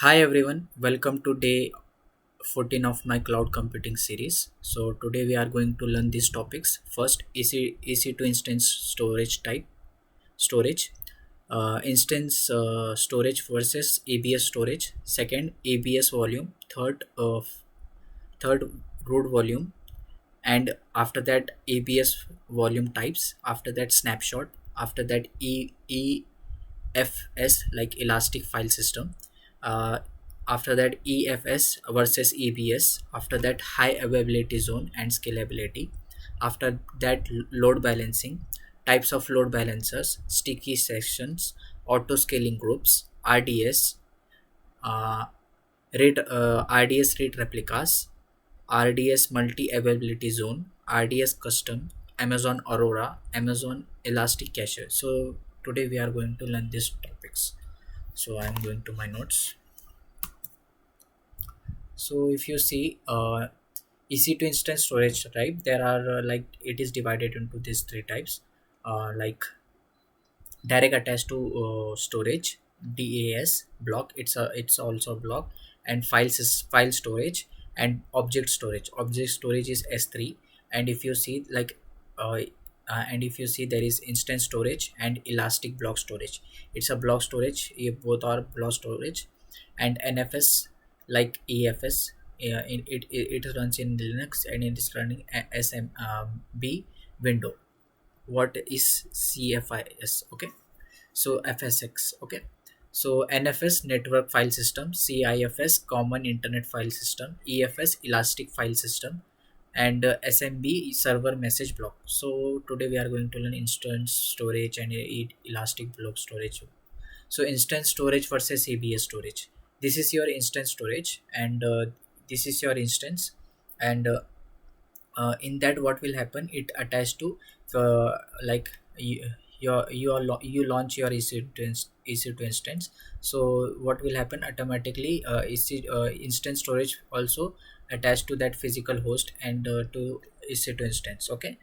Hi everyone, welcome to day 14 of my cloud computing series. So today we are going to learn these topics. First, EC2 instance storage type, storage, instance storage versus ABS storage. Second, ABS volume. Third root volume, and after that ABS volume types. After that snapshot. After that EFS like elastic file system. uh, After that EFS versus EBS. After that high availability zone and scalability. After that load balancing, types of load balancers, sticky sections, auto scaling groups, RDS, uh, RDS rate replicas, RDS multi availability zone, RDS custom, Amazon Aurora, Amazon Elastic Cache. So today we are going to learn these topics. So I'm going to my notes. So if you see EC2 instance storage type, there are it is divided into these three types, like direct attached to storage, DAS block. It's also a block. And files is file storage. And object storage. Object storage is S3. And if you see there is instance storage and elastic block storage. It's a block storage. Both are block storage. And NFS like EFS. It runs in Linux, and it is running SMB window. What is CFIS? Okay, so FSX. Okay, so NFS network file system, CIFS common internet file system, EFS elastic file system, and SMB server message block. So today we are going to learn instance storage and elastic block storage. So instance storage versus ABS storage. This is your instance storage, and this is your instance. And in that, what will happen, it attached to like you launch your EC2 instance. So what will happen automatically, instance storage also attached to that physical host and to EC2 instance. Okay,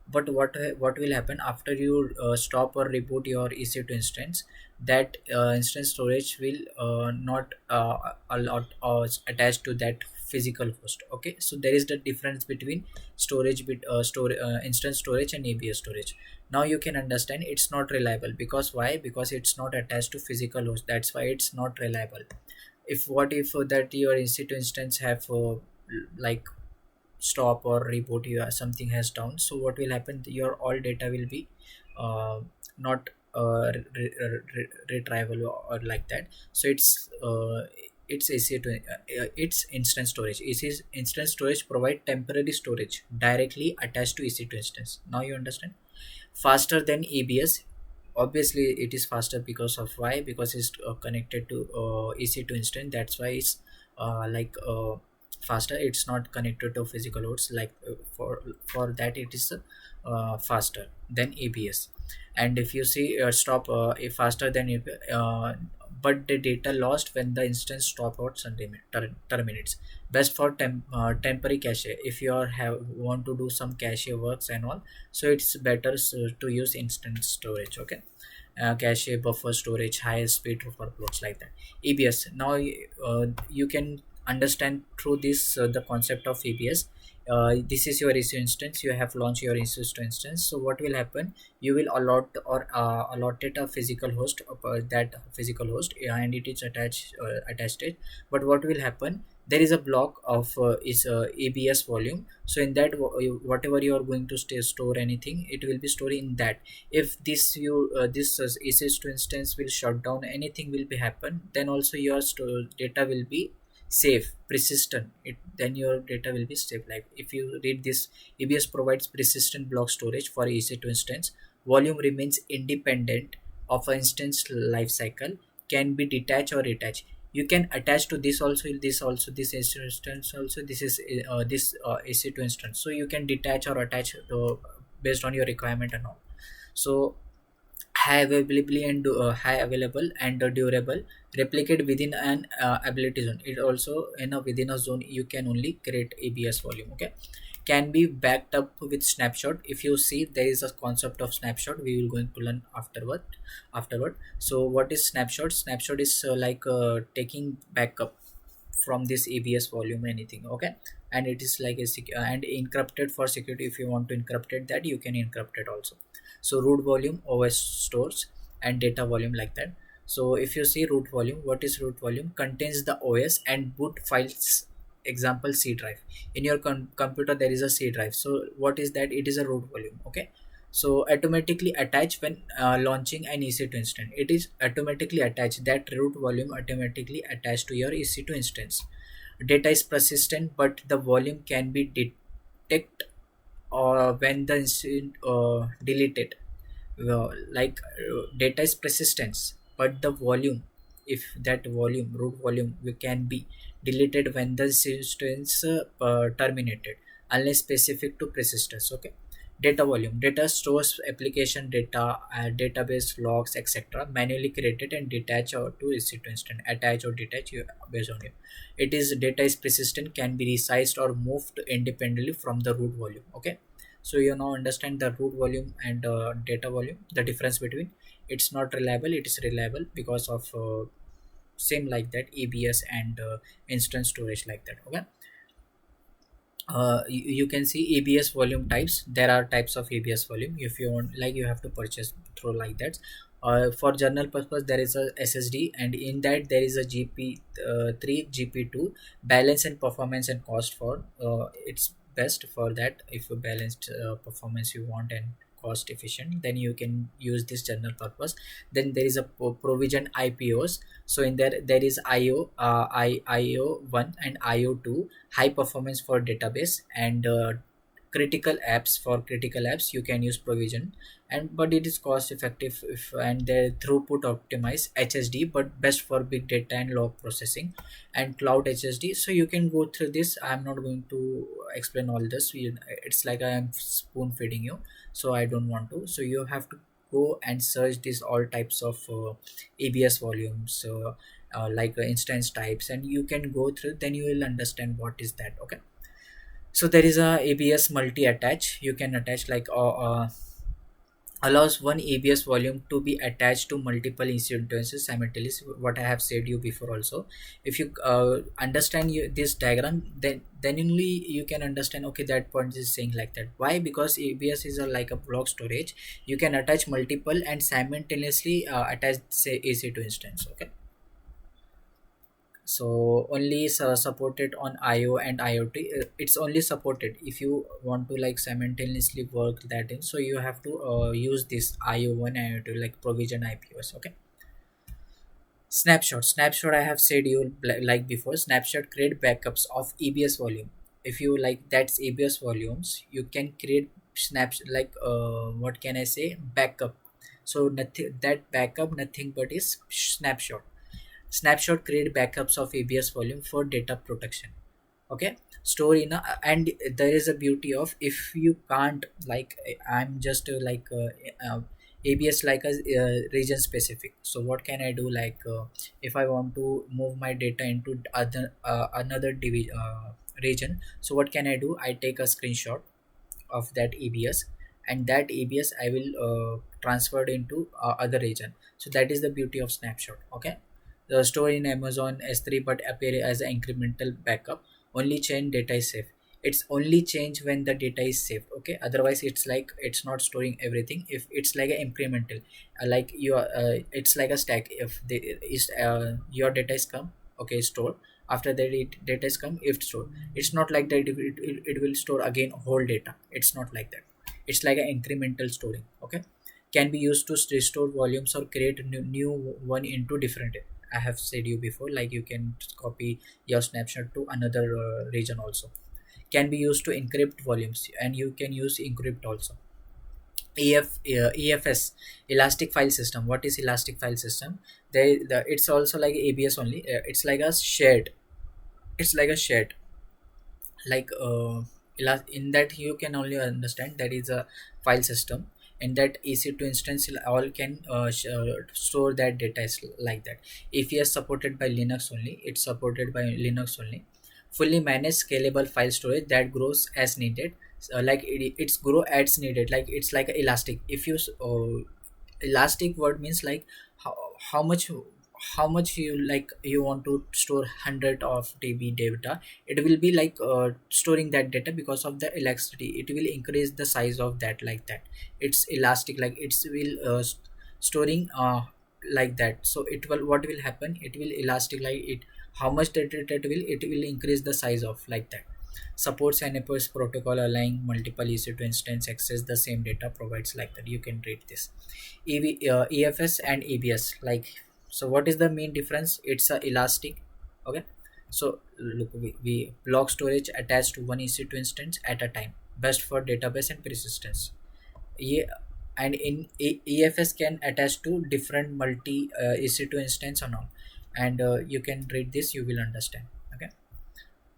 but what will happen after you stop or reboot your EC2 instance, that instance storage will not attached to that physical host. Okay, so there is the difference between instance storage and ABS storage. Now you can understand it's not reliable. Because why? Because it's not attached to physical host. That's why it's not reliable. If that your EC2 instance have like stop or reboot, you something has down, so what will happen, your all data will be not retrieval or like that. So it's EC2, it's instance storage. It is instance storage provide temporary storage directly attached to EC2 instance. Now you understand. Faster than ABS. Obviously it is faster. Because of why? Because it's connected to EC2 instance. That's why it's faster. It's not connected to physical hosts. Like for that it is faster than ABS. And if you see stop faster than but the data lost when the instance stop out terminates. Best for temporary cache. If you want to do some cache works and all, so it's better to use instant storage. Okay, cache buffer storage, high speed workloads like that. ABS. Now you can understand through this the concept of ABS. This is your EC instance. You have launched your EC2 instance. So what will happen, you will allotted a physical host of that physical host, and it is attached it. But what will happen, there is a block of is ABS volume. So in that, whatever you are going to store anything, it will be stored in that. If this EC2 instance will shut down, anything will be happen, then also your data will be safe, persistent. Then your data will be safe. Like if you read this, ABS provides persistent block storage for EC2 instance. Volume remains independent of an instance life cycle, can be detached or attached. You can attach to this also, this instance also. This is this EC2 instance. So you can detach or attach based on your requirement and all. So high availability and high available and durable, replicate within an ability zone. It also in a within a zone you can only create ABS volume. Okay, can be backed up with snapshot. If you see, there is a concept of snapshot, we will going to learn afterward. So what is snapshot? Snapshot is taking backup from this ABS volume anything, okay. And it is like and encrypted for security. If you want to encrypt it, that you can encrypt it also. So root volume, OS stores, and data volume, like that. So if you see root volume, what is root volume? Contains the OS and boot files. Example, C drive. In your computer there is a C drive. So what is that? It is a root volume, okay. So automatically attached when launching an EC2 instance. It is automatically attached, that root volume automatically attached to your EC2 instance. Data is persistent, but the volume can be detected or when the instance deleted. Data is persistence, but the volume, if that volume, root volume, we can be deleted when the instance terminated, unless specific to persistence, okay. Data volume, data stores application data, database logs, etc., manually created and detached or to EC2 instance. Attach or detach based on it. It is data is persistent, can be resized or moved independently from the root volume, okay. So you now understand the root volume and data volume, the difference between. It's not reliable, it is reliable because of same like that ABS and instance storage, like that, okay. You can see ABS volume types. There are types of ABS volume. If you want, like, you have to purchase through like that. For journal purpose, there is a SSD, and in that there is a GP3, GP2. Balance and performance and cost for it's best for that. If a balanced performance you want and cost efficient, then you can use this general purpose. Then there is a provision IPOs. So in there is IO1 and IO2, high performance for database, and critical apps. For critical apps you can use provision, and but it is cost effective if, and the throughput optimize HSD, but best for big data and log processing. And cloud HSD, so you can go through this. I'm not going to explain all this. It's like I am spoon feeding you, so I don't want to. So you have to go and search these all types of ABS volumes, instance types, and you can go through, then you will understand what is that, okay. So there is a ABS multi attach. You can attach allows one ABS volume to be attached to multiple instances simultaneously. What I have said you before also. If you understand this diagram, then only you can understand, okay, that point is saying like that. Why? Because ABS is like a block storage. You can attach multiple and simultaneously attach, say, EC2 instance, okay. So only supported on IO and IoT. It's only supported if you want to like simultaneously work that in. So you have to use this IO1, IoT, like provision IPOs, okay. Snapshot, I have said you like before. Snapshot create backups of ABS volume. If you like, that's ABS volumes, you can create snaps, like what can I say, backup. So nothing, that backup nothing but is snapshot. Snapshot create backups of ABS volume for data protection, okay. Store in a, and there is a beauty of, if you can't, like, I'm just ABS like a region specific. So what can I do, like if I want to move my data into other another region, so what can I do? I take a screenshot of that ABS, and that ABS I will transfer it into other region. So that is the beauty of snapshot, okay. The store in Amazon S3 but appear as an incremental backup. Only change data is safe. It's only change when the data is saved, okay. Otherwise it's like, it's not storing everything. If it's like an incremental, like you are it's like a stack. If the is your data is come, okay, store. After that data is come, if store, it's not like that. It will store again whole data. It's not like that. It's like an incremental storing, okay. Can be used to restore volumes or create new one into different. I have said you before, like you can copy your snapshot to another region also. Can be used to encrypt volumes, and you can use encrypt also. EFS, elastic file system. What is elastic file system? It's also like ABS only. It's like a shared. It's like a shared, like in that you can only understand that is a file system. In that EC2 instance all can store that data is like that. If you are supported by Linux only, it's supported by Linux only. fully managed scalable file storage that grows as needed. Like it's grow as needed, like it's like elastic. If you elastic word means like how, how much how much you like you want to store 100 of TB data, it will be like storing that data. Because of the elasticity, it will increase the size of that, like that. It's elastic, like it's will storing like that. So it will, what will happen, it will elastic, like it how much data it will increase the size of, like that. Supports NFS protocol allowing multiple EC2 instance access the same data, provides, like that. You can read this. EFS and EBS, like, so what is the main difference? It's a elastic. Okay, so look, we block storage attached to one EC2 instance at a time, best for database and persistence. Yeah, and in EFS can attach to different multi EC2 instance or not. And you can read this, you will understand. Okay,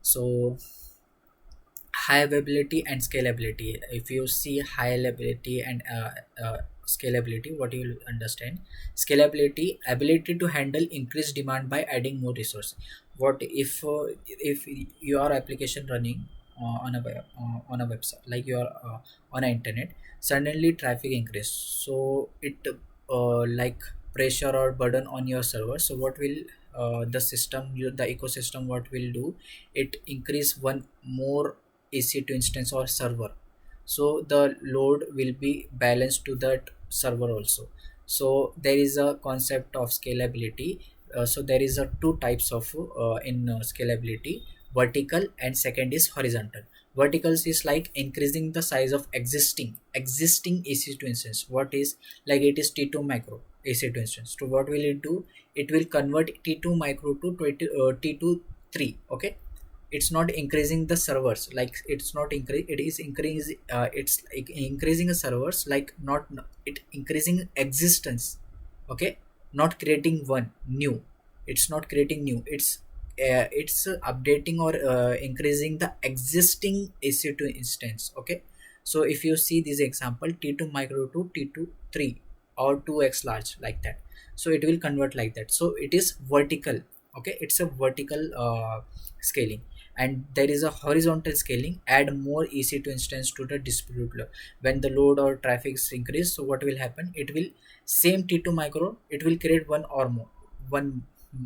so high availability and scalability. If you see high availability and scalability, what you will understand? Scalability, ability to handle increased demand by adding more resource. What if your application running on a website, like you are on a internet, suddenly traffic increase, so it like pressure or burden on your server. So what will the system, the ecosystem, what will do? It increase one more EC2 instance or server, so the load will be balanced to that server also. So there is a concept of scalability. So there is a two types of in scalability: vertical and second is horizontal. Verticals is like increasing the size of existing EC2 instance. What is, like it is T2 micro EC2 instance. So what will it do? It will convert T2 micro to T2 3. Okay, it's not increasing the servers, like it's not increase, it is increase it's like increasing the servers, like not it increasing existence. Okay, not creating one new. It's not creating new, it's updating or increasing the existing EC2 instance. Okay, so if you see this example, T2 micro to T2 3 or 2x large, like that, so it will convert like that. So it is vertical. Okay, it's a vertical scaling. And there is a horizontal scaling: add more EC2 instance to the dispute load. When the load or traffic is increased, so what will happen? It will same T2 micro, it will create one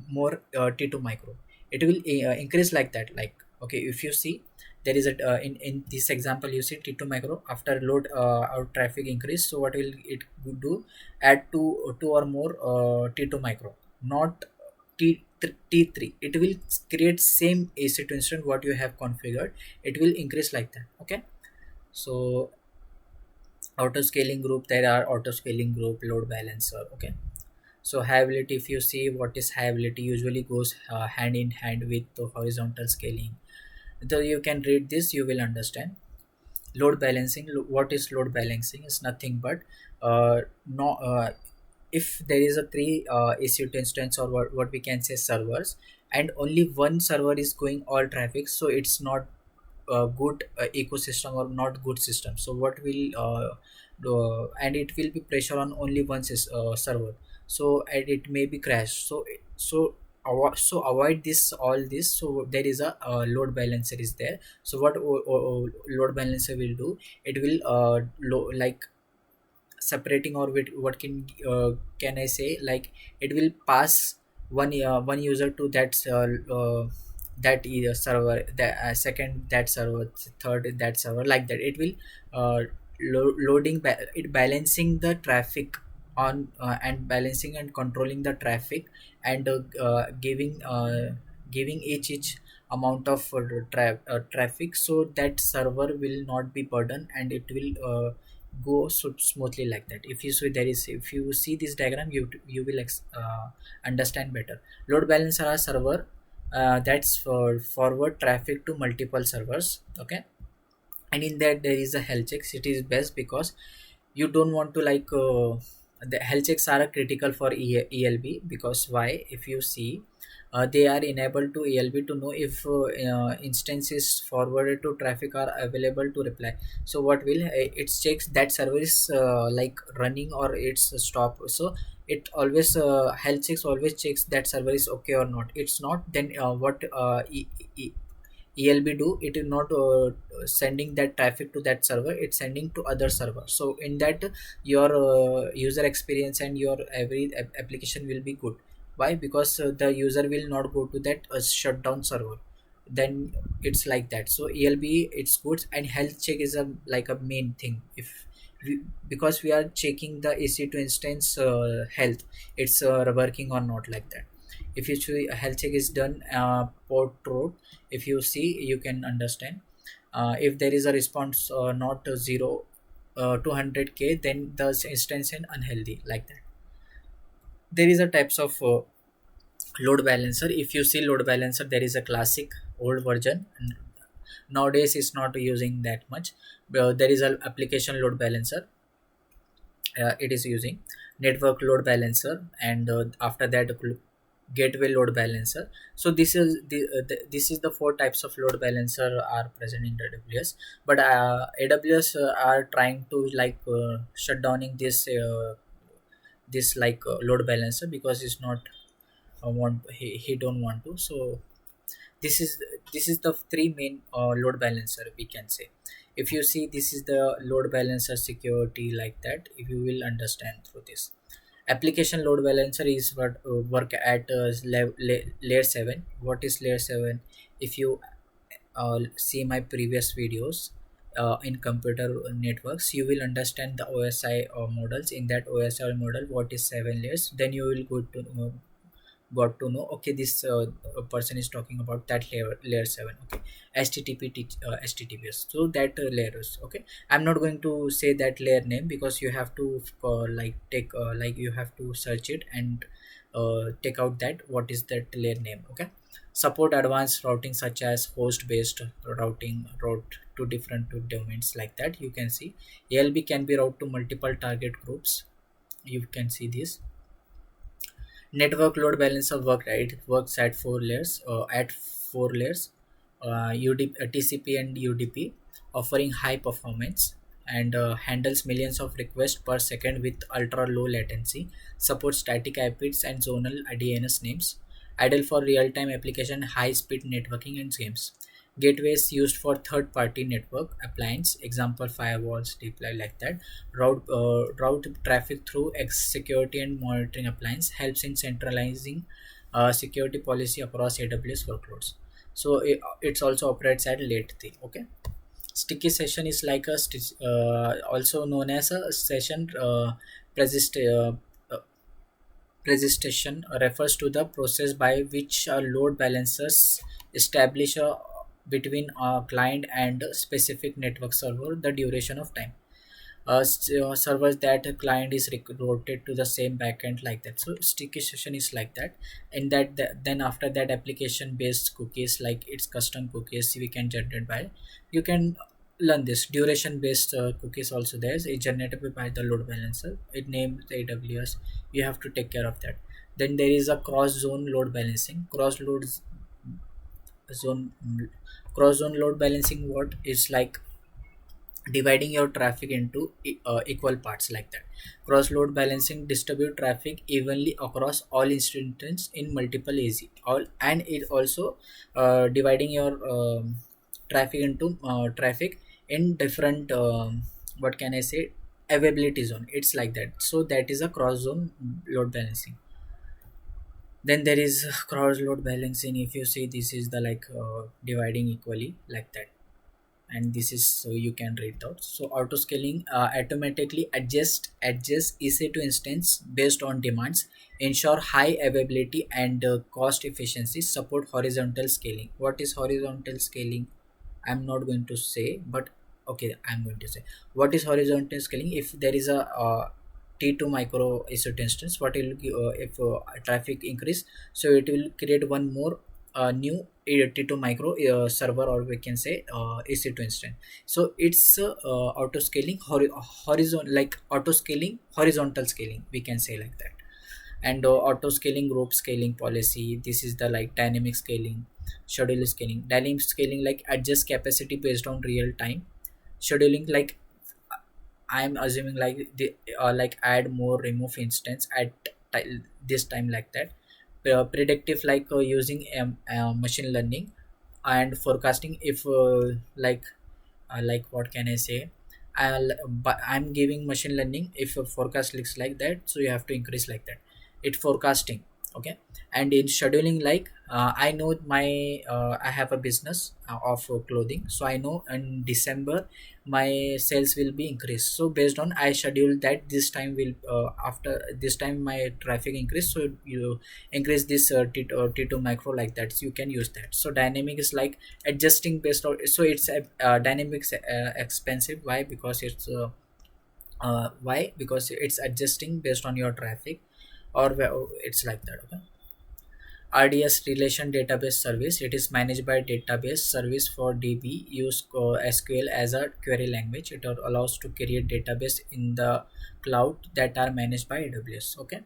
more T2 micro. It will increase like that. Like, okay, if you see, there is a in this example, you see T2 micro, after load or traffic increase, so what will it do? Add two or more T2 micro, not T3. It will create same EC2 instance what you have configured. It will increase like that. Okay, so auto scaling group, there are auto scaling group, load balancer. Okay, so high availability, if you see what is high availability, usually goes hand in hand with the horizontal scaling. So you can read this, you will understand. Load balancing, what is load balancing? Is nothing but no if there is a three EC2 instance, or what we can say servers, and only one server is going all traffic, so it's not a good ecosystem or not good system. So what will do, and it will be pressure on only one server, so and it may be crash. So so avoid this all this. So there is a load balancer is there. So what load balancer will do? It will like separating, or with what can I say, like it will pass one user to that server, the second that server, third that server, like that. It will loading it balancing the traffic on and balancing and controlling the traffic, and giving each amount of traffic, so that server will not be burdened, and it will go so smoothly, like that. If you see, there is, if you see this diagram, you will understand better. Load balancer are server that's for forward traffic to multiple servers. Okay, and in that there is a health checks. It is best because you don't want to like the health checks are critical for ELB. Because why? If you see, they are enabled to ELB to know if instances forwarded to traffic are available to reply. So what will it checks that service like running or it's stop. So it always health checks always checks that server is okay or not. It's not, then what ELB do, it is not sending that traffic to that server, it's sending to other server. So in that your user experience and your every application will be good. Why? Because the user will not go to that shutdown server. Then it's like that. So ELB it's good, and health check is a like a main thing. If we, because we are checking the EC2 instance health, it's working or not, like that. If you see a health check is done port road, if you see you can understand. If there is a response not 0 to 100k, then the instance is unhealthy, like that. There is a types of load balancer. If you see load balancer, there is a classic old version, and nowadays it's not using that much. There is a application load balancer, it is using network load balancer, and after that gateway load balancer. So this is this is the four types of load balancer are present in AWS. But AWS are trying to like shut downing this like load balancer, because it's not he don't want to. So this is this is the three main load balancer, we can say. If you see, this is the load balancer security, like that, if you will understand through this. Application load balancer is what work at layer 7. What is layer 7? If you see my previous videos in computer networks, you will understand the OSI models. In that OSI model, what is 7 layers, then you will go to got to know, okay, this person is talking about that layer 7. Okay, https, so that layers. Okay, I'm not going to say that layer name, because you have to like take like you have to search it and take out that what is that layer name. Okay, support advanced routing such as host based routing, route to different to domains, like that. You can see ALB can be route to multiple target groups. You can see this. Network load balancer works at four layers, TCP and UDP, offering high performance, and handles millions of requests per second with ultra low latency. Supports static IPs and zonal DNS names. Ideal for real time application, high speed networking and games. Gateways used for third party network appliance, example firewalls, deploy, like that. Route traffic through security and monitoring appliance, helps in centralizing security policy across AWS workloads. So it's also operates at late thing. Okay, sticky session is like a also known as a session persist, Registration refers to the process by which load balancers establish between a client and a specific network server the duration of time. Servers that a client is routed to the same backend, like that. So sticky session is like that. And then after that, application based cookies, like its custom cookies we can generate by. You can learn this duration based cookies also. There's a generated by the load balancer, it named the AWS. You have to take care of that. Then there is a cross zone load balancing. Zone Cross zone load balancing, what is like dividing your traffic into equal parts, like that. Cross load balancing distribute traffic evenly across all instances in multiple easy all, and it also dividing your traffic into traffic in different what can I say, availability zone. It's like that. So that is a cross zone load balancing. Then there is cross load balancing. If you see, this is the like dividing equally, like that. And this is, so you can read out. So auto scaling automatically adjust EC2 instance based on demands, ensure high availability and cost efficiency. Support horizontal scaling. What is horizontal scaling? I'm not going to say, but okay, I'm going to say what is horizontal scaling. If there is a T2 micro EC2 instance, what will if traffic increase, so it will create one more new T2 micro server, or we can say EC2 instance. So it's auto scaling horizon, like auto scaling horizontal scaling, we can say, like that. And auto scaling group scaling policy, this is the like dynamic scaling. Schedule scaling, dynamic scaling, like adjust capacity based on real time. Scheduling, like I'm assuming like the like add more, remove instance at this time, like that. Predictive, like using machine learning and forecasting. If like what can I say, but I'm giving machine learning. If a forecast looks like that, so you have to increase like that. It forecasting. Okay. And in scheduling, like I know my I have a business of clothing, so I know in December my sales will be increased. So based on, I schedule that this time will after this time my traffic increase, so you increase this T2 macro like that. So you can use that. So dynamic is like adjusting based on. So it's dynamics expensive. Why? Because it's why? Because it's adjusting based on your traffic, or it's like that. Okay. RDS relation database service. It is managed by database service for DB. Use SQL as a query language. It allows to create database in the cloud that are managed by AWS. Okay.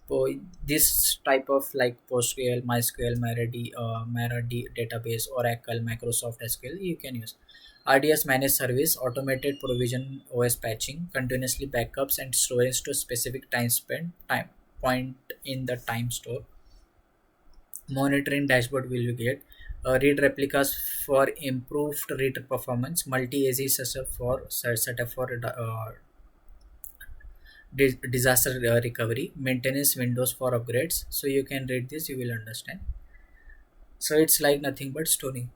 So this type of like PostgreSQL, MySQL, MariaDB database, Oracle, Microsoft SQL, you can use. RDS managed service, automated provision, OS patching, continuously backups and storage to specific time point in the time store. Monitoring dashboard will you get. Read replicas for improved read performance. Multi-AZ setup for disaster recovery. Maintenance windows for upgrades. So you can read this, you will understand. So it's like nothing but storing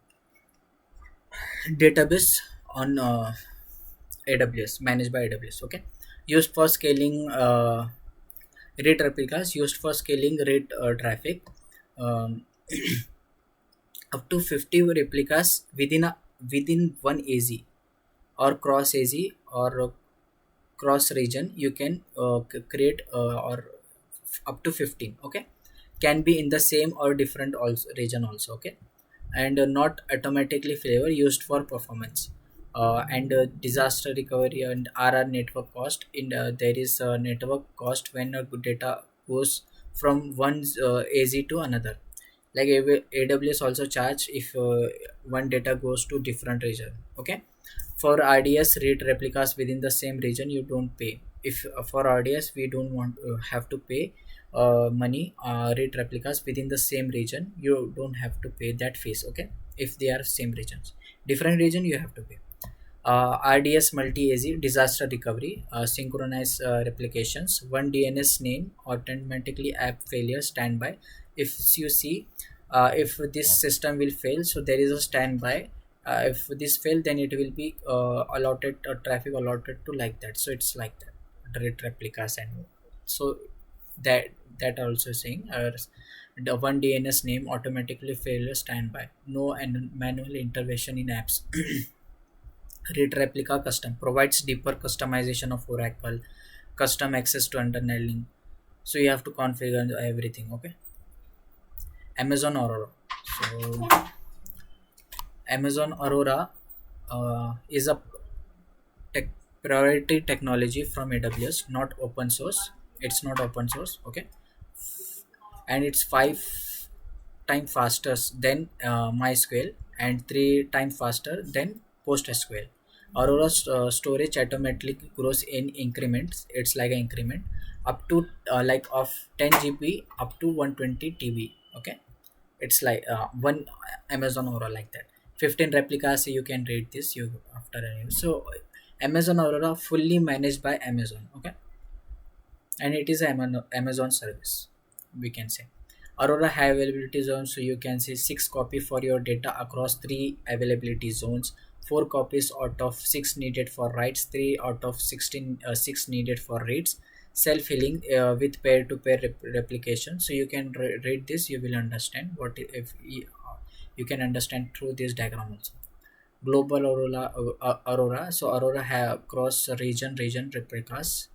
database on AWS, managed by AWS. Okay. Used for scaling read replicas, used for scaling read traffic. um, Up to 50 replicas within one AZ or cross AZ or cross region, you can create or up to 15. Okay. Can be in the same or different also region also. Okay. And not automatically favor, used for performance. And disaster recovery and RR network cost. In there is a network cost when data goes from one AZ to another. Like AWS also charge if one data goes to different region. Okay. For RDS read replicas within the same region, you don't pay. If for RDS we don't want have to pay money. Read replicas within the same region, you don't have to pay that fees. Okay. If they are same regions, different region you have to pay. RDS multi-AZ disaster recovery, synchronize replications. One DNS name automatically app failure standby. If you see, if this system will fail, so there is a standby. If this fail, then it will be allotted traffic allotted to like that. So it's like that, replicas. And so that that also saying the one DNS name automatically failure standby. No and manual intervention in apps. Read replica custom provides deeper customization of Oracle, custom access to understanding. So you have to configure everything. Okay. Amazon Aurora. So Amazon Aurora is a tech priority technology from AWS, not open source. It's not open source. Okay. And it's 5 times faster than MySQL and 3 times faster than PostgreSQL. Aurora storage automatically grows in increments. It's like an increment up to like of 10 GB up to 120 TB. Okay. It's like one Amazon Aurora like that. 15 replicas, you can read this you after a use. So Amazon Aurora fully managed by Amazon. Okay. And it is Amazon service, we can say. Aurora high availability zones, so you can say 6 copy for your data across 3 availability zones. 4 copies out of 6 needed for writes, 3 out of 16 6 needed for reads. Self-healing with peer-to-peer replication. So you can read this, you will understand what if you can understand through this diagram also. Global Aurora. So Aurora have cross region replicas,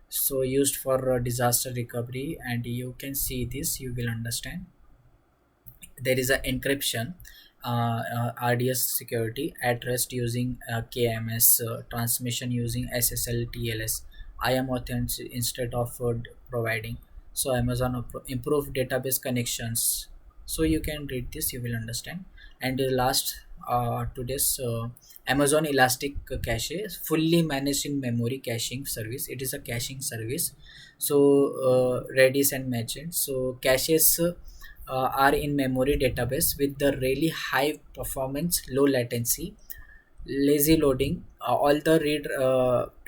so used for disaster recovery. And you can see this, you will understand. There is a encryption, RDS security, at rest using KMS, transmission using SSL-TLS. I am authentic instead of providing. So Amazon improve database connections. So you can read this, you will understand. And the last today's Amazon Elastic Cache is fully managed in memory caching service. It is a caching service. So Redis and mentioned. So caches are in memory database with the really high performance, low latency, lazy loading. All the read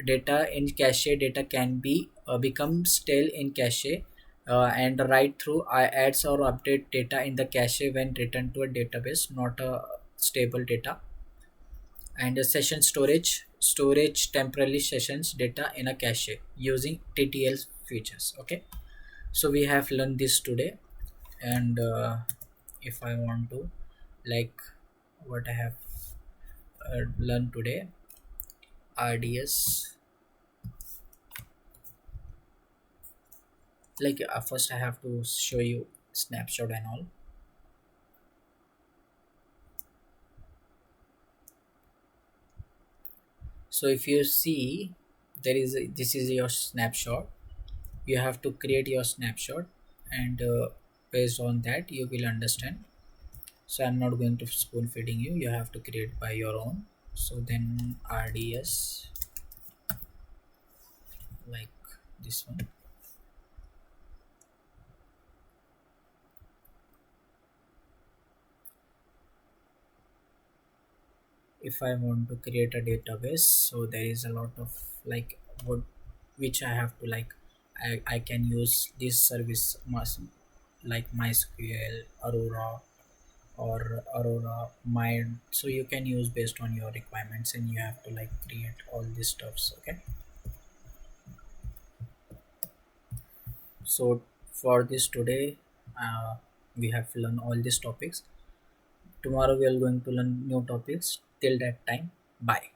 data in cache data can be become stale in cache, and write through adds or update data in the cache when written to a database, not a stable data. And a session storage temporarily sessions data in a cache using TTL features. Okay, so we have learned this today. And if I want to, like, what I have learned today, RDS, like, first I have to show you snapshot and all. So if you see, this is your snapshot. You have to create your snapshot, and based on that you will understand. So I'm not going to spoon feeding you, you have to create by your own. So then RDS, like this one. If I want to create a database, so there is a lot of, like, what which I have to, like, I can use this service must, like MySQL, Aurora, or Aurora Mind. So you can use based on your requirements, and you have to, like, create all these stuffs. Okay, so for this today, we have learned all these topics. Tomorrow we are going to learn new topics. Till that time, bye.